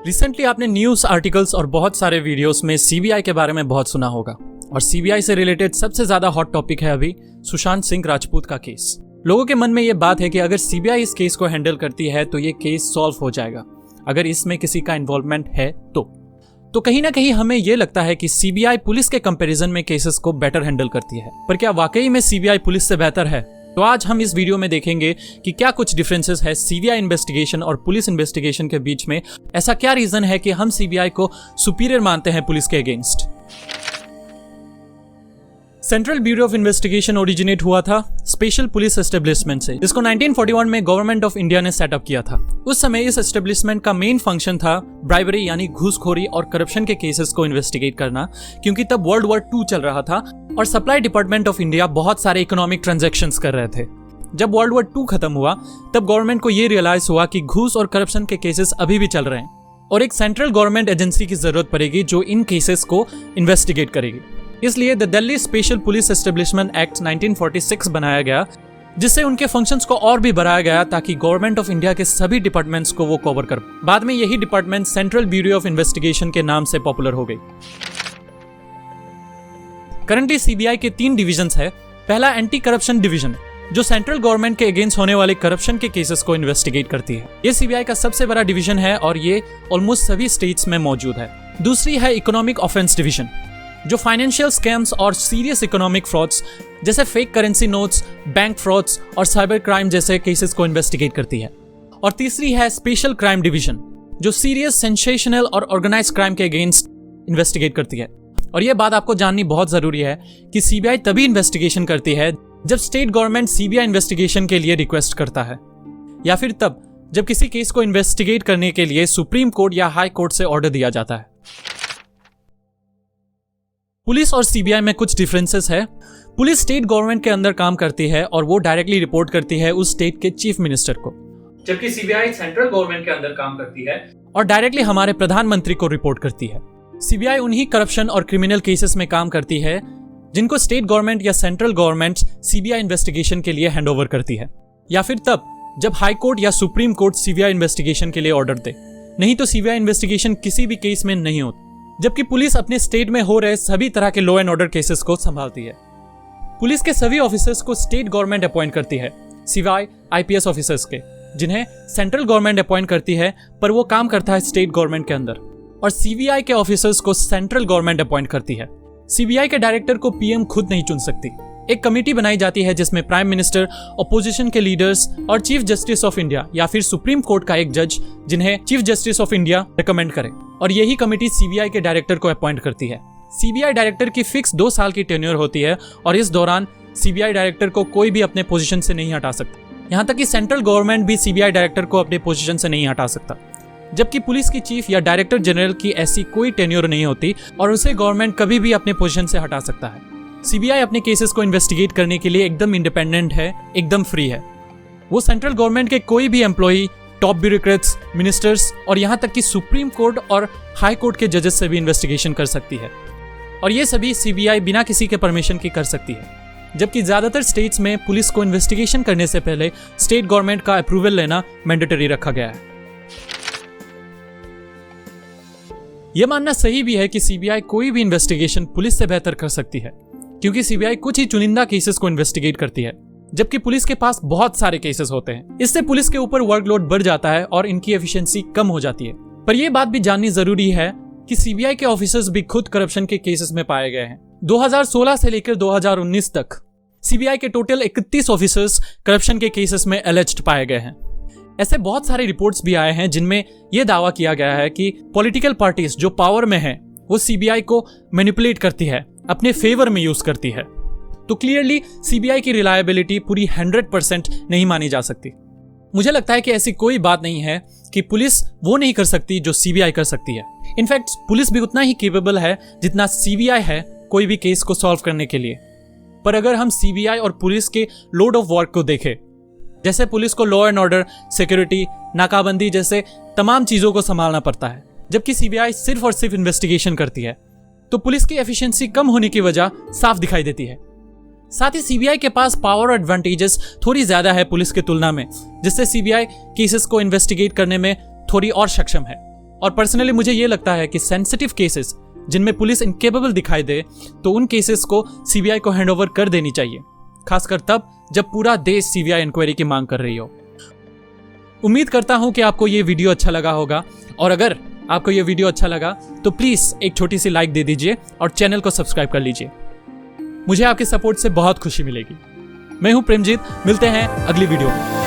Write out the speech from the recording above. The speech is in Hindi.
रिसेंटली आपने न्यूज़ आर्टिकल्स और बहुत सारे वीडियोस में सीबीआई के बारे में बहुत सुना होगा और सीबीआई से रिलेटेड सबसे ज्यादा हॉट टॉपिक है अभी सुशांत सिंह राजपूत का केस। लोगों के मन में ये बात है कि अगर सीबीआई इस केस को हैंडल करती है तो ये केस सॉल्व हो जाएगा, अगर इसमें किसी का इन्वॉल्वमेंट है तो कहीं ना कहीं हमें ये लगता है कि सीबीआई पुलिस के कंपैरिजन में केसेस को बेटर हैंडल करती है। पर क्या वाकई में सीबीआई पुलिस से बेहतर है? तो आज हम इस वीडियो में देखेंगे कि क्या कुछ डिफरेंसेस है सीबीआई इन्वेस्टिगेशन और पुलिस इन्वेस्टिगेशन के बीच में। ऐसा क्या रीजन है कि हम सीबीआई को सुपीरियर मानते हैं पुलिस के against. Central bureau of investigation originate हुआ था स्पेशल पुलिस एस्टेब्लिशमेंट से, जिसको 1941 में गवर्नमेंट ऑफ इंडिया ने सेटअप किया था। उस समय इस एस्टेब्लिशमेंट का मेन फंक्शन था ब्राइबरी यानी घूसखोरी और करप्शन के केसेस को इन्वेस्टिगेट करना, क्योंकि तब वर्ल्ड वॉर 2 चल रहा था और सप्लाई डिपार्टमेंट ऑफ इंडिया बहुत सारे इकोनॉमिक ट्रांजैक्शंस कर रहे थे। जब वर्ल्ड वॉर 2 खत्म हुआ तब गवर्नमेंट को ये रियलाइज हुआ कि घूस और करप्शन के केसेस अभी भी चल रहे हैं और एक सेंट्रल गवर्नमेंट एजेंसी की जरूरत पड़ेगी जो इन केसेस को इन्वेस्टिगेट करेगी। इसलिए the Delhi special police establishment act 1946 बनाया गया, जिससे उनके फंक्शंस को और भी बढ़ाया गया ताकि गवर्नमेंट ऑफ इंडिया के सभी डिपार्टमेंट्स को वो कवर कर। बाद में यही department central bureau of investigation के नाम से पॉपुलर हो गई। करंटली सीबीआई के 3 डिविजन्स है। पहला एंटी करप्शन डिवीजन, जो सेंट्रल गवर्नमेंट के अगेंस्ट होने वाले करप्शन के केसेस को इन्वेस्टिगेट करती है। ये सीबीआई का सबसे बड़ा डिवीजन है और ये ऑलमोस्ट सभी स्टेट्स में मौजूद है। दूसरी है इकोनॉमिक ऑफेंस डिवीजन, जो फाइनेंशियल स्कैम्स और सीरियस इकोनॉमिक फ्रॉड्स जैसे fake currency notes, bank frauds और साइबर क्राइम जैसे केसेस को इन्वेस्टिगेट करती है। और तीसरी है स्पेशल क्राइम डिवीजन, जो सीरियस, सेंसेशनल और ऑर्गेनाइज्ड क्राइम के अगेंस्ट इन्वेस्टिगेट करती है। और यह बात आपको जाननी बहुत जरूरी है कि सीबीआई तभी इन्वेस्टिगेशन करती है जब स्टेट गवर्नमेंट सीबीआई इन्वेस्टिगेशन के लिए रिक्वेस्ट करता है, या फिर तब जब किसी केस को इन्वेस्टिगेट करने के लिए सुप्रीम कोर्ट या हाई कोर्ट से ऑर्डर दिया जाता है। पुलिस और सीबीआई में कुछ डिफरेंसेस है। पुलिस स्टेट गवर्नमेंट के अंदर काम करती है और वो डायरेक्टली रिपोर्ट करती है उस स्टेट के चीफ मिनिस्टर को, जबकि सीबीआई सेंट्रल गवर्नमेंट के अंदर काम करती है और डायरेक्टली हमारे प्रधानमंत्री को रिपोर्ट करती है। सीबीआई उन्हीं करप्शन और क्रिमिनल केसेस में काम करती है जिनको स्टेट गवर्नमेंट या सेंट्रल गवर्नमेंट सीबीआई इन्वेस्टिगेशन के लिए हैंडओवर करती है, या फिर तब जब हाई कोर्ट या सुप्रीम कोर्ट सीबीआई इन्वेस्टिगेशन के लिए ऑर्डर दे। नहीं तो सीबीआई इन्वेस्टिगेशन किसी भी केस में नहीं होती। जबकि पुलिस अपने स्टेट में हो रहे सभी तरह के लॉ एंड ऑर्डर केसेस को संभालती है। पुलिस के सभी ऑफिसर्स को स्टेट गवर्नमेंट अपॉइंट करती है, सिवाय आईपीएस ऑफिसर्स के, जिन्हें सेंट्रल गवर्नमेंट अपॉइंट करती है, पर वो काम करता है स्टेट गवर्नमेंट के अंदर। और सीबीआई के ऑफिसर्स को सेंट्रल गवर्नमेंट अपॉइंट करती है। सीबीआई के डायरेक्टर को पीएम खुद नहीं चुन सकती। एक कमेटी बनाई जाती है जिसमें प्राइम मिनिस्टर, ऑपोजिशन के लीडर्स और चीफ जस्टिस ऑफ इंडिया या फिर सुप्रीम कोर्ट का एक जज, जिन्हें chief justice of India recommend करे, और यही कमेटी सीबीआई के डायरेक्टर को अपॉइंट करती है। सीबीआई डायरेक्टर की फिक्स 2 साल की टेन्योर होती है और इस दौरान सीबीआई डायरेक्टर को कोई भी अपने पोजीशन से नहीं हटा सकता। यहाँ तक कि सेंट्रल गवर्नमेंट भी सीबीआई डायरेक्टर को अपने पोजीशन से नहीं हटा सकता। जबकि पुलिस की चीफ या डायरेक्टर जनरल की ऐसी कोई टेन्योर नहीं होती और उसे गवर्नमेंट कभी भी अपने पोजीशन से हटा सकता है। सीबीआई अपने केसेस को इन्वेस्टिगेट करने के लिए एकदम इंडिपेंडेंट है, एकदम फ्री है। वो सेंट्रल गवर्नमेंट के कोई भी एम्प्लॉई, टॉप ब्यूरोक्रेट्स, मिनिस्टर्स और यहाँ तक कि सुप्रीम कोर्ट और हाई कोर्ट के जजेस से भी इन्वेस्टिगेशन कर सकती है। और ये सभी सीबीआई बिना किसी के परमिशन की कर सकती है। जबकि ज्यादातर स्टेट्स में पुलिस को इन्वेस्टिगेशन करने से पहले स्टेट गवर्नमेंट का अप्रूवल लेना मैंडेटरी रखा गया है। यह मानना सही भी है कि सीबीआई कोई भी इन्वेस्टिगेशन पुलिस से बेहतर कर सकती है, क्योंकि सीबीआई कुछ ही चुनिंदा केसेस को इन्वेस्टिगेट करती है, जबकि पुलिस के पास बहुत सारे केसेस होते हैं। इससे पुलिस के ऊपर वर्कलोड बढ़ जाता है और इनकी एफिशिएंसी कम हो जाती है। पर यह बात भी जाननी जरूरी है कि सीबीआई के ऑफिसर्स भी खुद करप्शन के केसेस में पाए गए हैं। 2016 से लेकर 2019 तक सीबीआई के टोटल 31 ऑफिसर्स करप्शन के केसेस में एलिज्ड पाए गए हैं। ऐसे बहुत सारे रिपोर्ट्स भी आए हैं जिनमें यह दावा किया गया है कि पॉलिटिकल पार्टीज जो पावर में है वो सीबीआई को मैनिपुलेट करती है, अपने फेवर में यूज करती है। तो क्लियरली सीबीआई की रिलायबिलिटी पूरी 100% नहीं मानी जा सकती। मुझे लगता है कि ऐसी कोई बात नहीं है कि पुलिस वो नहीं कर सकती जो सीबीआई कर सकती है। इनफैक्ट पुलिस भी उतना ही केपेबल है जितना सीबीआई है कोई भी केस को सॉल्व करने के लिए। पर अगर हम सीबीआई और पुलिस के लोड ऑफ वर्क को देखें, जैसे पुलिस को लॉ एंड ऑर्डर, सिक्योरिटी, नाकाबंदी जैसे तमाम चीजों को संभालना पड़ता है, जबकि सीबीआई सिर्फ और सिर्फ इन्वेस्टिगेशन करती है, तो पुलिस की एफिशिएंसी कम होने की वजह साफ दिखाई देती है। साथ ही सीबीआई के पास पावर और एडवांटेजेस थोड़ी ज्यादा है पुलिस के तुलना में, जिससे सीबीआई केसेस को इन्वेस्टिगेट करने में थोड़ी और सक्षम है। और पर्सनली मुझे ये लगता है कि सेंसिटिव केसेस जिनमें पुलिस इनकेपेबल दिखाई दे तो उन केसेस को सीबीआई को हैंडओवर कर देनी चाहिए, खासकर तब जब पूरा देश सीबीआई इंक्वायरी की मांग कर रही हो। उम्मीद करता हूं कि आपको ये वीडियो अच्छा लगा होगा, और अगर आपको ये वीडियो अच्छा लगा तो प्लीज एक छोटी सी लाइक दे दीजिए और चैनल को सब्सक्राइब कर लीजिए। मुझे आपके सपोर्ट से बहुत खुशी मिलेगी। मैं हूं प्रेमजीत, मिलते हैं अगली वीडियो में।